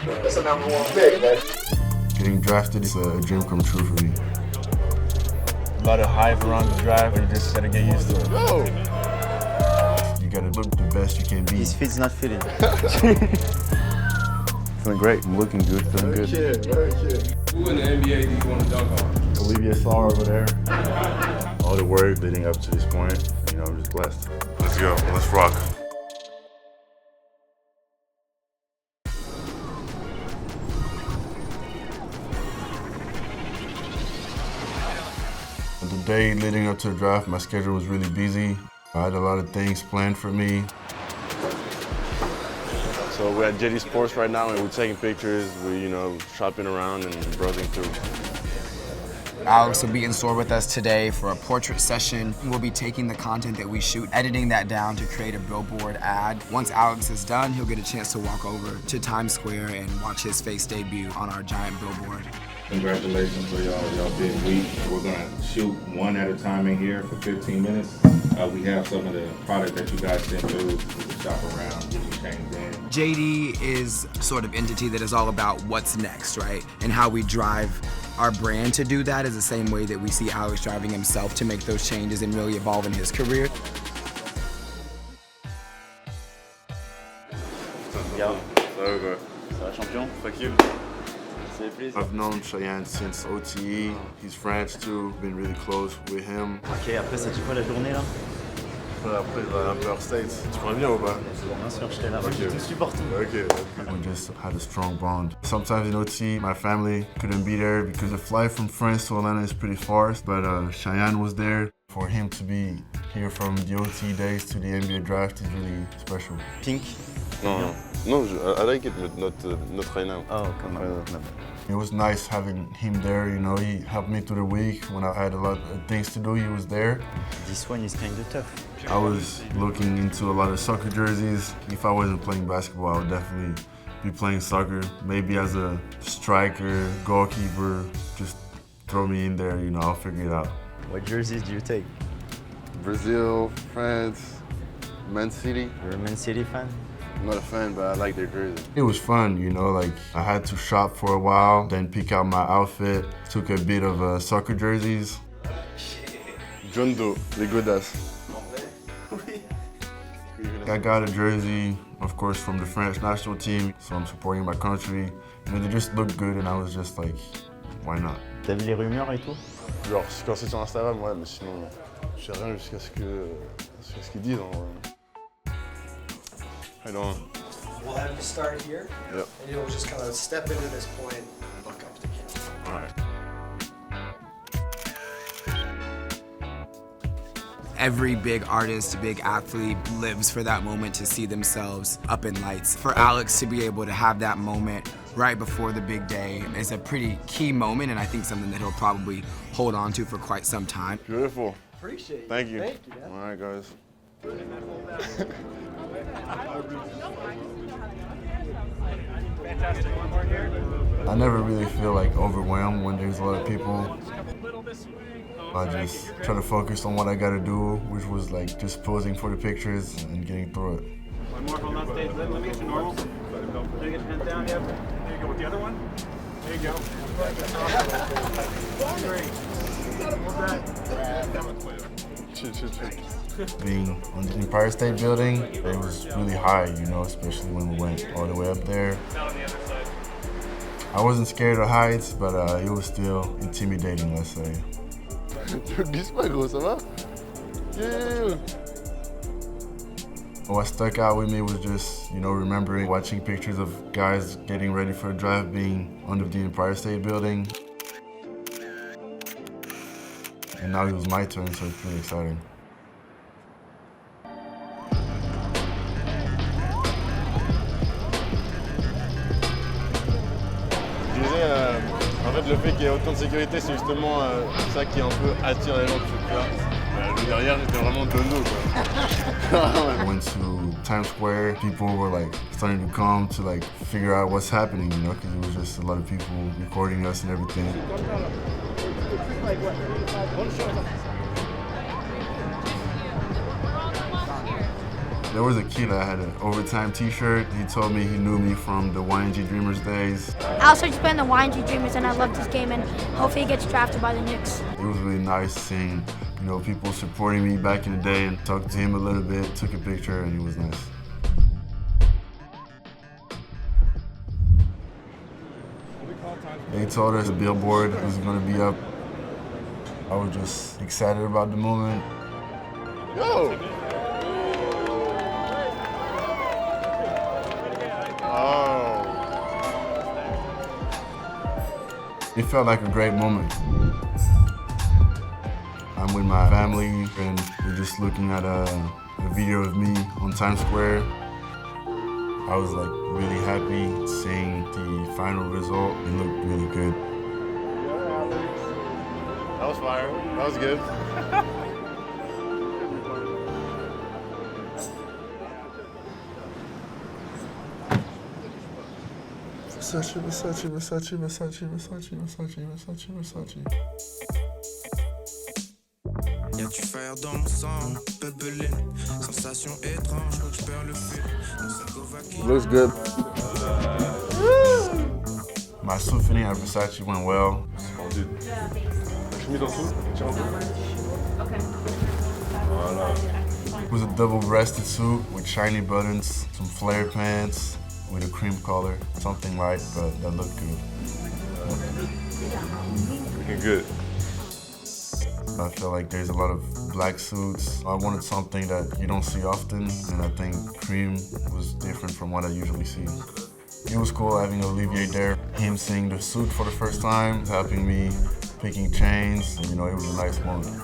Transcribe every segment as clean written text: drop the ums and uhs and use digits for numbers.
That's the #1 pick, man. Getting drafted is a dream come true for me. A lot of hype around the draft, but you just gotta get used to it. Oh. You gotta look the best you can be. His feet's not fitting. Feeling great. I'm looking good, feeling good. Very cute. Who in the NBA do you want to dunk on? Alex Sarr over there. All the work leading up to this point, I'm just blessed. Let's go. Let's rock. The day leading up to the draft, my schedule was really busy. I had a lot of things planned for me. So we're at Jelly Sports right now, and we're taking pictures. We're, shopping around and browsing through. Alex will be in store with us today for a portrait session. We'll be taking the content that we shoot, editing that down to create a billboard ad. Once Alex is done, he'll get a chance to walk over to Times Square and watch his face debut on our giant billboard. Congratulations for y'all big week. We're gonna shoot one at a time in here for 15 minutes. We have some of the product that you guys can do. You can shop around, get you changed in. JD is sort of entity that is all about what's next, right? And how we drive our brand to do that is the same way that we see Alex driving himself to make those changes and really evolve in his career. Bien. Ça va quoi? Ça va, champion? Tranquille. I've known Cheyenne since OTE. He's French too, been really close with him. Ok, après ça dit quoi la journée là? Après, il va un States. Tu prends bien ou pas? Bien sûr, je serai là. Je te supporte. Ok. We just had a strong bond. Sometimes in OT, my family couldn't be there because the flight from France to Atlanta is pretty far, but Cheyenne was there. For him to be here from the OT days to the NBA draft is really special. Pink? No, I like it, but not right now. Oh, come on. It was nice having him there, he helped me through the week. When I had a lot of things to do, he was there. This one is kind of tough. I was looking into a lot of soccer jerseys. If I wasn't playing basketball, I would definitely be playing soccer. Maybe as a striker, goalkeeper, just throw me in there, I'll figure it out. What jerseys do you take? Brazil, France, Man City. You're a Man City fan? I'm not a fan, but I like their jersey. It was fun, I had to shop for a while, then pick out my outfit, took a bit of soccer jerseys. John Doe, les godasses. I got a jersey, of course, from the French national team, so I'm supporting my country. They just looked good, and I was just like, why not? T'as vu les rumeurs et tout? Genre, quand c'est sur Instagram, ouais, mais sinon, je sais rien jusqu'à ce qu'ils disent. I don't. We'll have you start here, Yep. and you'll just kind of step into this point and look up to the camera. All right. Every big artist, big athlete lives for that moment to see themselves up in lights. For Alex to be able to have that moment right before the big day is a pretty key moment, and I think something that he'll probably hold on to for quite some time. Beautiful. Appreciate it. Thank you. Thank you, man. All right, guys. I never really feel overwhelmed when there's a lot of people. I just try to focus on what I gotta do, which was just posing for the pictures and getting through it. One more hold on stage. Let me get you normal. Let me get your hands down. Yep. There you go with the other one. There you go. Being on the Empire State Building, it was really high, especially when we went all the way up there. I wasn't scared of heights, but it was still intimidating, let's say. Dis pas gros, ça va? Yeah. What stuck out with me was just, remembering watching pictures of guys getting ready for a draft being under the Empire State Building. And now it was my turn, so it's really exciting. Je disais, en fait, le fait qu'il y ait autant de sécurité, c'est justement ça qui un peu attire les gens, tu vois. Le derrière, j'étais vraiment de dos, quoi. I went to Times Square. People were starting to come to figure out what's happening, because it was just a lot of people recording us and everything. There was a kid that had an overtime t-shirt. He told me he knew me from the YNG Dreamerz days. Alex Sarr playing the YNG Dreamerz, and I love this game, and hopefully he gets drafted by the Knicks. It was really nice seeing, people supporting me back in the day, and talked to him a little bit, took a picture, and he was nice. They told us the billboard was going to be up. I was just excited about the moment. Yo! Oh. It felt like a great moment. I'm with my family and we're just looking at a video of me on Times Square. I was like really happy seeing the final result. It looked really good. That was fire. That was good. Versace, Versace, Versace, Versace, Versace, Versace, Versace, Versace. Y'a du fer dans mon sang, pepeline. Sensation étrange, faut que je perds le fil. Looks good. My suit fitting at Versace went well. Chemise en dessous, tiens en dessous. Voilà. It was a double-breasted suit with shiny buttons, some flare pants with a cream collar. Something light, but that looked good. Looking good. I feel like there's a lot of black suits. I wanted something that you don't see often, and I think cream was different from what I usually see. It was cool having Olivier there, him seeing the suit for the first time, helping me picking chains. It was a nice moment.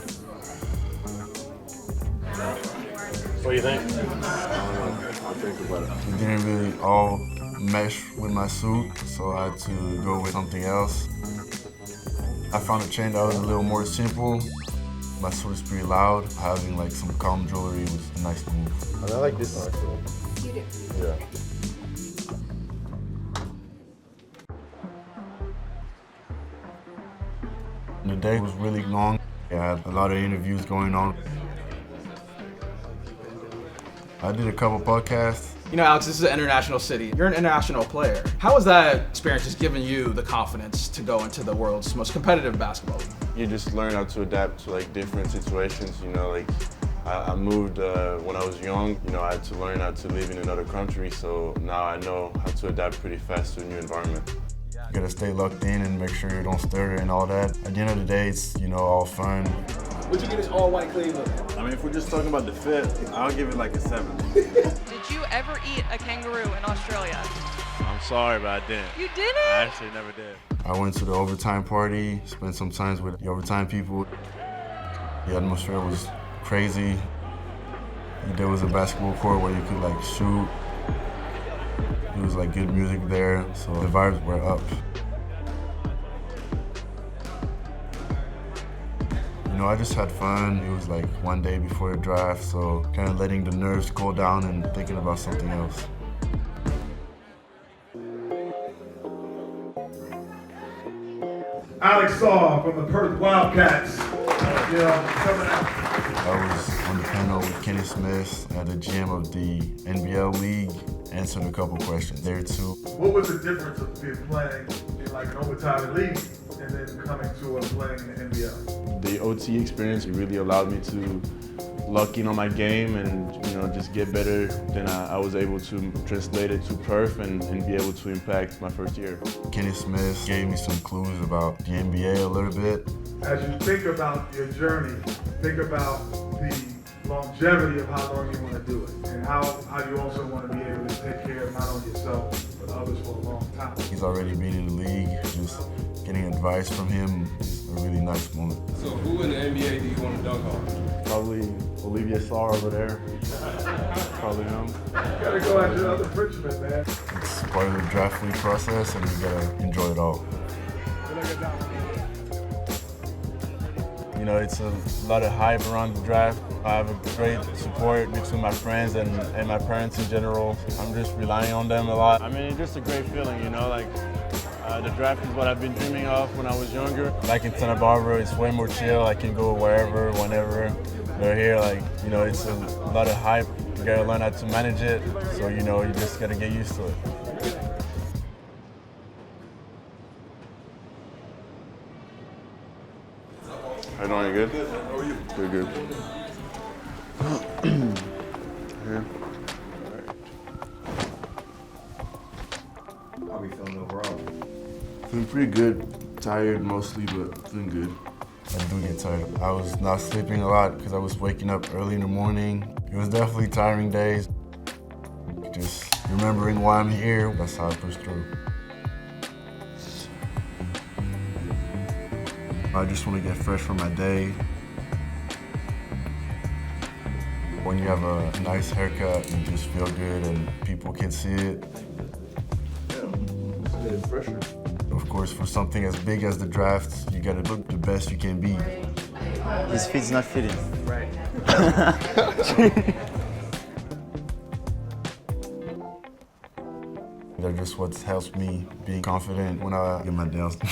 What do you think? I don't know. I'll think about it. It didn't really all mesh with my suit, so I had to go with something else. I found a chain that was a little more simple. My suit is pretty loud. Having like some calm jewelry was a nice move. I like this one actually. You do? Yeah. The day was really long. I had a lot of interviews going on. I did a couple podcasts. Alex, this is an international city. You're an international player. How has that experience just given you the confidence to go into the world's most competitive basketball league? You just learn how to adapt to like different situations. I moved when I was young. I had to learn how to live in another country. So now I know how to adapt pretty fast to a new environment. You gotta stay locked in and make sure you don't stutter and all that. At the end of the day, it's all fun. Would you get this all white Cleveland? I mean, if we're just talking about the fit, I'll give it like a 7. Did you ever eat a kangaroo in Australia? I'm sorry, but I didn't. You didn't? I actually never did. I went to the overtime party, spent some time with the overtime people. The atmosphere was crazy. There was a basketball court where you could like shoot. It was like good music there, so the vibes were up. I just had fun. It was like one day before the draft, so kind of letting the nerves cool down and thinking about something else. Alex Sarr from the Perth Wildcats. Coming out. I was on the panel with Kenny Smith at the GM of the NBL League, answering a couple questions there too. What was the difference of being playing in like an overtime league and then coming to playing in the NBL? The OT experience really allowed me to lock in on my game and just get better than I was able to translate it to Perth and be able to impact my first year. Kenny Smith gave me some clues about the NBA a little bit. As you think about your journey, think about the longevity of how long you want to do it and how you also want to be able to take care of not only yourself but others for a long time. He's already been in the league. Just getting advice from him is a really nice moment. So who in the NBA do you want to dunk on? Probably Olivier Sarr over there. Probably him. You gotta go after the other Frenchmen, man. It's part of the draft league process and you gotta enjoy it all. It's a lot of hype around the draft. I have a great support between my friends and my parents in general. I'm just relying on them a lot. I mean, it's just a great feeling, the draft is what I've been dreaming of when I was younger. Like in Santa Barbara, it's way more chill. I can go wherever, whenever. But here, it's a lot of hype. You gotta learn how to manage it, so you know, you just gotta get used to it. How you doing? You good? Good. How are you? Good, good. Here. How are you feeling overall? Feeling pretty good. Tired mostly, but feeling good. I do get tired. I was not sleeping a lot because I was waking up early in the morning. It was definitely tiring days. Just remembering why I'm here, that's how I push through. I just want to get fresh for my day. When you have a nice haircut, you just feel good and people can see it. Yeah, it's fresher. Of course, for something as big as the draft, you gotta look the best you can be. His feet's not fitting. Right. That's just what helps me be confident when I get my nails done.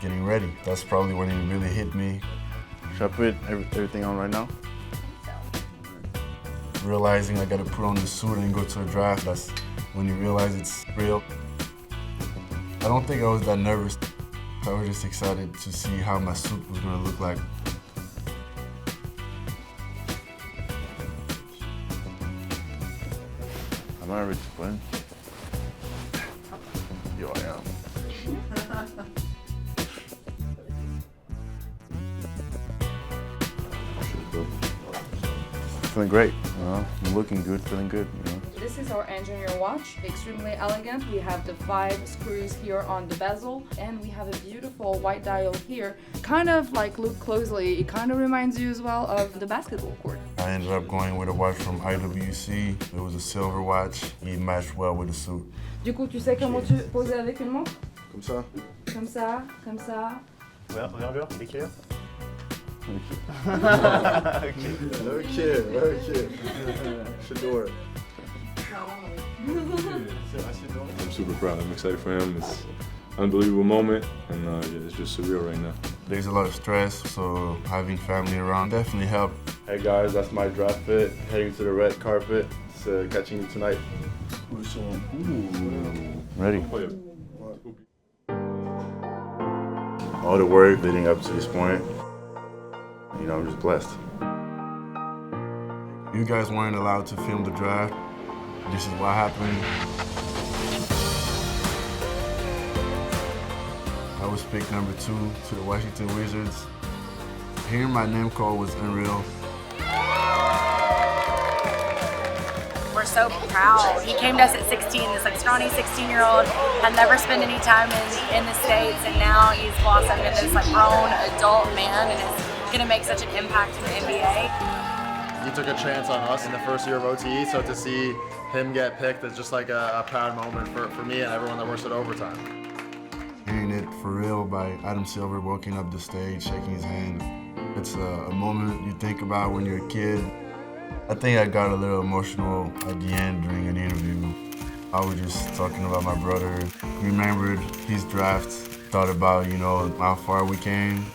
Getting ready, that's probably when it really hit me. Should I put everything on right now? Realizing I gotta put on the suit and go to a draft, that's when you realize it's real. I don't think I was that nervous. I was just excited to see how my suit was gonna look like. Am I ready to play? Yo, I am. Feeling great, I'm looking good, feeling good, you know. This is our engineer watch, extremely elegant. We have the 5 screws here on the bezel, and we have a beautiful white dial here. Kind of like look closely, it kind of reminds you as well of the basketball court. I ended up going with a watch from IWC. It was a silver watch. It matched well with the suit. Du coup, tu sais comment tu poser avec une montre? Comme ça? Comme ça, comme ça. Envergure, l'écrire. Okay. Shoutout. I'm super proud. I'm excited for him. It's an unbelievable moment, and yeah, it's just surreal right now. There's a lot of stress, so having family around definitely helped. Hey guys, that's my draft fit. Heading to the red carpet. It's catching you tonight. Ready? All the work leading up to this point, you know, I'm just blessed. You guys weren't allowed to film the draft. This is what happened. I was picked number 2 to the Washington Wizards. Hearing my name called was unreal. We're so proud. He came to us at 16, this like scrawny 16-year-old, had never spent any time in the States, and now he's blossomed into this like grown adult man and is gonna make such an impact in the NBA. He took a chance on us in the first year of OTE, so to see him get picked is just like a proud moment for me and everyone that works at Overtime. Hearing it for real by Adam Silver walking up the stage, shaking his hand. It's a moment you think about when you're a kid. I think I got a little emotional at the end during an interview. I was just talking about my brother, remembered his draft, thought about, you know, how far we came.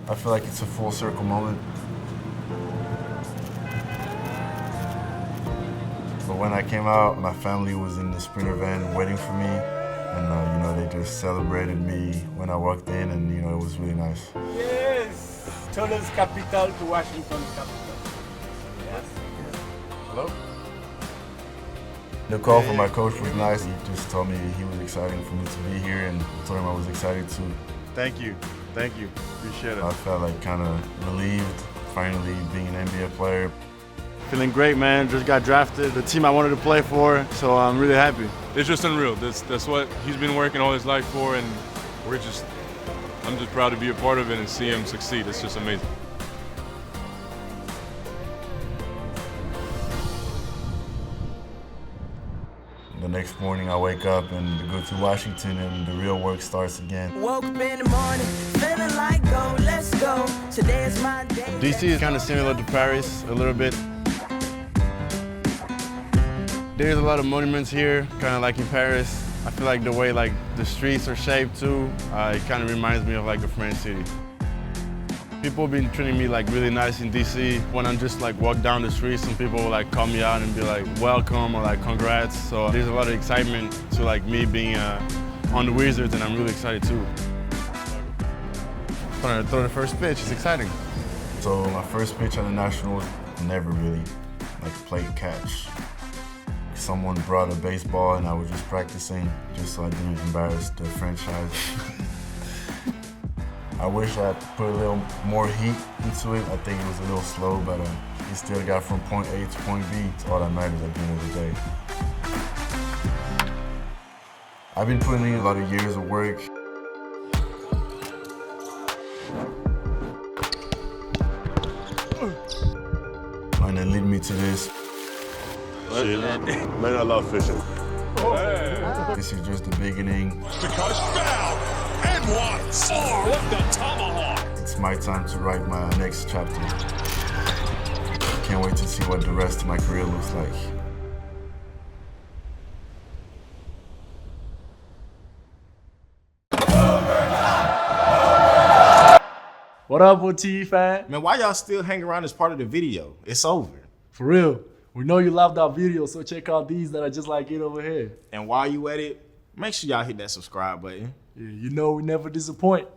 I feel like it's a full circle moment. But when I came out, my family was in the Sprinter van waiting for me. And, you know, they just celebrated me when I walked in, and, you know, it was really nice. Yes! Toller's capital to Washington's capital. Yes. Hello? The call from my coach was nice. He just told me he was excited for me to be here, and I told him I was excited too. Thank you. Thank you. Appreciate it. I felt like kind of relieved, finally being an NBA player. Feeling great, man. Just got drafted. The team I wanted to play for, so I'm really happy. It's just unreal. That's what he's been working all his life for, and I'm just proud to be a part of it and see him succeed. It's just amazing. The next morning I wake up and go to Washington and the real work starts again. Woke up in the morning, feeling like go, let's go. Today is my day. DC is kind of similar to Paris a little bit. There's a lot of monuments here, kind of like in Paris. I feel like the way like the streets are shaped too, it kind of reminds me of like a French city. People have been treating me like really nice in DC. When I'm just like walk down the street, some people will like call me out and be like, welcome or like congrats. So there's a lot of excitement to like me being on the Wizards, and I'm really excited too. When I throw the first pitch, it's exciting. So my first pitch at the Nationals, never really like played catch. Someone brought a baseball and I was just practicing just so I didn't embarrass the franchise. I wish I put a little more heat into it. I think it was a little slow, but he still got from point A to point B. It's all that matters at the end of the day. I've been putting in a lot of years of work. And it led me to this. Man, I love fishing. This is just the beginning. The coast foul and one. Sarr with the tomahawk. It's my time to write my next chapter. Can't wait to see what the rest of my career looks like. What up, OT fan? Man, why y'all still hang around as part of the video? It's over. For real. We know you loved our video, so check out these that are just like it over here. And while you at it, make sure y'all hit that subscribe button. Yeah, you know we never disappoint.